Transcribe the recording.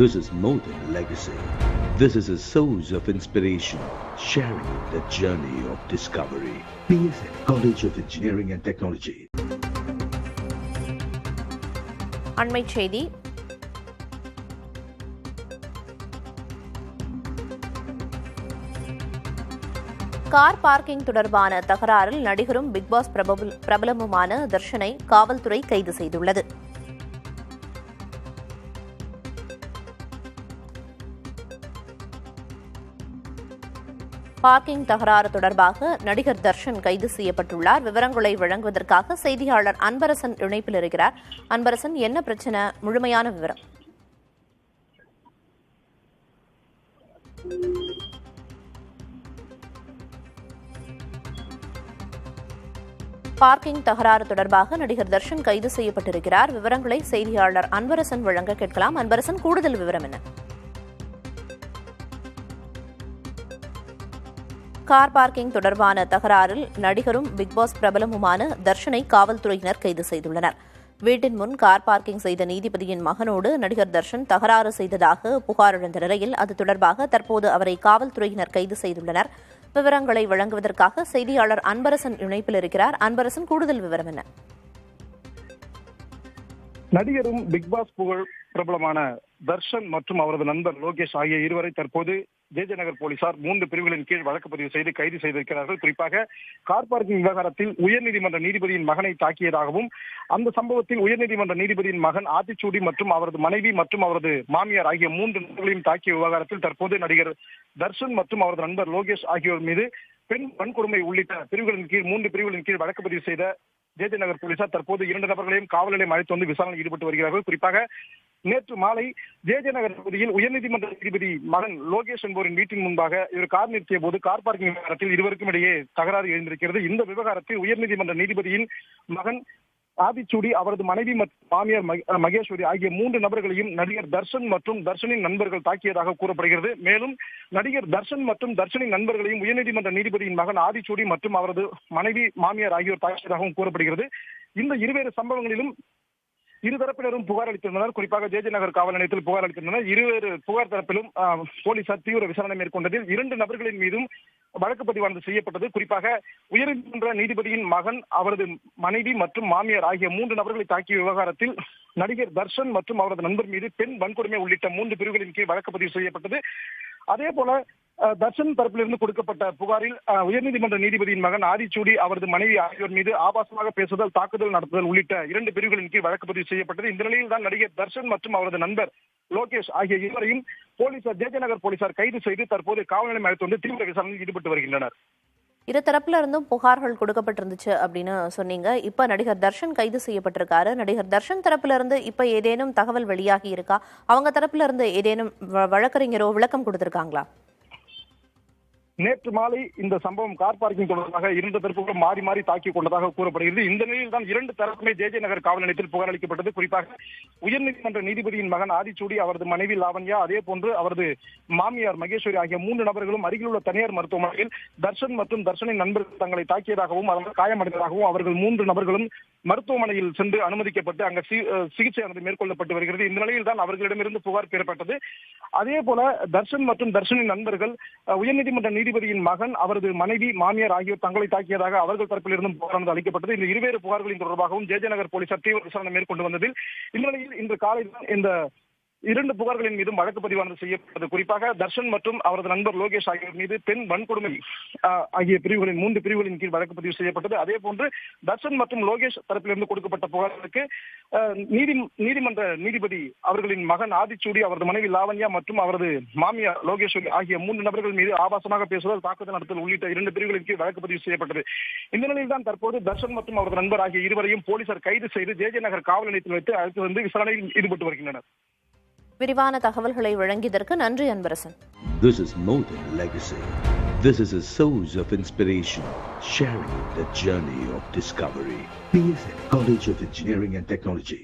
This is more than legacy. This is a source of inspiration, sharing the journey of discovery. PSN College of Engineering and Technology. அண்மைச் செய்தி. Car parking தொடர்பான தகராறில் நடிகரும் Bigg Boss பிரபலமுமான தர்ஷனை காவல்துறை கைது செய்துள்ளது. Parking தகராறு தொடர்பாக நடிகர் தர்ஷன் கைது செய்யப்பட்டுள்ளார். விவரங்களை வழங்குவதற்காக செய்தியாளர் அன்பரசன் இணைப்பில் இருக்கிறார். அன்பரசன், என்ன பிரச்சனை? முழுமையான விவரம். பார்க்கிங் தகராறு தொடர்பாக நடிகர் தர்ஷன் கைது செய்யப்பட்டிருக்கிறார். விவரங்களை செய்தியாளர் அன்பரசன் வழங்க கேட்கலாம். அன்பரசன், கூடுதல் விவரம் என்ன? கார் பார்க்கிங் தொடர்பான தகராறில் நடிகரும் பிக்பாஸ் பிரபலமுமான தர்ஷனை காவல்துறையினர் கைது செய்துள்ளனர். வீட்டின் முன் கார் பார்க்கிங் செய்த நீதிபதியின் மகனோடு நடிகர் தர்ஷன் தகராறு செய்ததாக புகார் எழுந்த நிலையில் அது தொடர்பாக தற்போது அவரை காவல்துறையினர் கைது செய்துள்ளனர். விவரங்களை வழங்குவதற்காக செய்தியாளர் அன்பரசன் இணைப்பில் இருக்கிறார். அன்பரசன், கூடுதல் விவரம் என்ன? நடிகரும் பிக்பாஸ் புகழ் பிரபலமான தர்ஷன் மற்றும் அவரது நண்பர் லோகேஷ் ஆகிய இருவரை தற்போது ஜே நகர் போலீசார் 3 பிரிவுகளின் கீழ் வழக்கு பதிவு செய்து கைது செய்திருக்கிறார்கள். குறிப்பாக கார் பார்க்கிங் விவகாரத்தில் உயர்நீதிமன்ற நீதிபதியின் மகனை தாக்கியதாகவும் அந்த சம்பவத்தில் உயர்நீதிமன்ற நீதிபதியின் மகன் ஆத்திச்சூடி மற்றும் அவரது மனைவி மற்றும் அவரது மாமியார் ஆகிய 3 நபர்களையும் தாக்கிய விவகாரத்தில் தற்போது நடிகர் தர்ஷன் மற்றும் அவரது நண்பர் லோகேஷ் ஆகியோர் மீது பெண் வன்கொடுமை உள்ளிட்ட பிரிவுகளின் கீழ் 3 பிரிவுகளின் கீழ் வழக்கு பதிவு செய்த ஜே நகர் போலீசார் தற்போது 2 நபர்களையும் காவல் நிலையம் அழைத்து வந்து விசாரணையில் ஈடுபட்டு வருகிறார்கள். குறிப்பாக நேற்று மாலை ஜே நகர் பகுதியில் உயர்நீதிமன்ற நீதிபதி மகன் லோகேஷ் என்பவரின் வீட்டின் முன்பாக இவர் கார் நிறுத்திய போது கார் பார்க்கிங் விவகாரத்தில் இருவருக்கும் இடையே தகராறு எழுந்திருக்கிறது. இந்த விவகாரத்தில் உயர்நீதிமன்ற நீதிபதியின் மகன் ஆதிச்சூடி, அவரது மனைவி மற்றும் மாமியார் மகேஸ்வரி ஆகிய 3 நபர்களையும் நடிகர் தர்ஷன் மற்றும் தர்ஷனின் நண்பர்கள் தாக்கியதாக கூறப்படுகிறது. மேலும் நடிகர் தர்ஷன் மற்றும் தர்ஷனின் நண்பர்களையும் உயர்நீதிமன்ற நீதிபதியின் மகன் ஆதிச்சூடி மற்றும் அவரது மனைவி மாமியார் ஆகியோர் தாக்கியதாகவும் கூறப்படுகிறது. இந்த இருவேறு சம்பவங்களிலும் இருதரப்பினரும் புகார் அளித்திருந்தனர். குறிப்பாக ஜே நகர் காவல் நிலையத்தில் புகார் அளித்திருந்தனர். இருவேறு புகார் தரப்பிலும் போலீசார் தீவிர விசாரணை மேற்கொண்டதில் 2 நபர்களின் மீதும் வழக்கு பதிவானது செய்யப்பட்டது. குறிப்பாக உயர்நீதிமன்ற நீதிபதியின் மகன், அவரது மனைவி மற்றும் மாமியார் ஆகிய 3 நபர்களை தாக்கிய விவகாரத்தில் நடிகர் தர்ஷன் மற்றும் அவரது நண்பர் மீது பெண் வன்கொடுமை உள்ளிட்ட 3 பிரிவுகளின் கீழ் வழக்கு பதிவு செய்யப்பட்டது. அதே போல தர்ஷன் தரப்பிலிருந்து கொடுக்கப்பட்ட புகாரில் உயர்நீதிமன்ற நீதிபதியின் மகன் ஆதிச்சூடி, அவரது மனைவி ஆகியோர் மீது ஆபாசமாக பேசுதல், தாக்குதல் நடத்துதல் உள்ளிட்ட 2 பிரிவுகளின் கீழ் வழக்கு பதிவு செய்யப்பட்டது. இந்த நிலையில் தான் நடிகர் தர்ஷன் மற்றும் அவரது நண்பர் லோகேஷ் ஆகிய இருவரையும் போலீசார் ஜே நகர் போலீசார் கைது செய்து தற்போது காவல் நிலையம் அழைத்து வந்து தீவிர விசாரணையில் ஈடுபட்டு வருகின்றனர். இருதரப்புல இருந்தும் புகார்கள் கொடுக்கப்பட்டிருந்துச்சு அப்படின்னு சொன்னீங்க. இப்ப நடிகர் தர்ஷன் கைது செய்யப்பட்டிருக்காரு. நடிகர் தர்ஷன் தரப்புல இருந்து இப்ப ஏதேனும் தகவல் வெளியாகி இருக்கா? அவங்க தரப்புல இருந்து ஏதேனும் வழக்கறிஞரோ விளக்கம் கொடுத்திருக்காங்களா? நேற்று மாலை இந்த சம்பவம் கார் பார்க்கிங் தொடர்பாக 2 தரப்புகளும் மாறி மாறி தாக்கிக் கொண்டதாக கூறப்படுகிறது. இந்த நிலையில் தான் 2 தரப்புமே ஜே நகர் காவல் நிலையத்தில் புகார் அளிக்கப்பட்டது. குறிப்பாக உயர்நீதிமன்ற நீதிபதியின் மகன் ஆதிச்சூடி, அவரது மனைவி லாவண்யா, அதே போன்று அவரது மாமியார் மகேஸ்வரி ஆகிய 3 நபர்களும் அருகில் உள்ள தனியார் மருத்துவமனையில் தர்ஷன் மற்றும் தர்ஷனின் நண்பர்கள் தங்களை தாக்கியதாகவும் அதனால் காயமடைந்ததாகவும் அவர்கள் 3 நபர்களும் மருத்துவமனையில் சென்று அனுமதிக்கப்பட்டு அங்கு சிகிச்சையானது மேற்கொள்ளப்பட்டு வருகிறது. இந்த நிலையில் தான் அவர்களிடமிருந்து புகார் பெறப்பட்டது. அதே போல தர்ஷன் மற்றும் தர்ஷனின் நண்பர்கள் உயர்நீதிமன்ற நீதிபதியின் மகன், அவரது மனைவி, மாமியார் ஆகியோர் தங்களை தாக்கியதாக அவர்கள் தரப்பிலிருந்தும் புகாரானது அளிக்கப்பட்டது. இந்த இருவேறு புகார்களின் தொடர்பாகவும் ஜே நகர் போலீசார் தீவிர விசாரணை மேற்கொண்டு வந்ததில் இந்த நிலையில் இன்று காலை இந்த 2 புகார்களின் மீதும் வழக்கு பதிவானது செய்யப்பட்டது. குறிப்பாக தர்ஷன் மற்றும் அவரது நண்பர் லோகேஷ் ஆகியோர் மீது பெண் வன்கொடுமை ஆகிய பிரிவுகளின் 3 பிரிவுகளின் கீழ் வழக்கு பதிவு செய்யப்பட்டது. அதே போன்று தர்ஷன் மற்றும் லோகேஷ் தரப்பிலிருந்து கொடுக்கப்பட்ட புகார்களுக்கு நீதிமன்ற நீதிபதி அவர்களின் மகன் ஆதிச்சூடி, அவரது மனைவி லாவண்யா மற்றும் அவரது மாமியார் லோகேஸ்வரி ஆகிய 3 நபர்கள் மீது ஆபாசமாக பேசுதல், தாக்குதல் நடத்தல் உள்ளிட்ட 2 பிரிவுகளின் கீழ் வழக்கு பதிவு செய்யப்பட்டது. இந்த நிலையில் தான் தற்போது தர்ஷன் மற்றும் அவரது நண்பர் ஆகிய இருவரையும் போலீசார் கைது செய்து ஜே நகர் காவல் நிலையத்தில் வைத்து அழைத்து வந்து விசாரணையில் ஈடுபட்டு வருகின்றனர். விரிவான தகவல்களை வழங்கியதற்கு நன்றி Anbarasan. This is more than legacy. This is a source of inspiration, sharing the journey of discovery. PSN College of Engineering and Technology.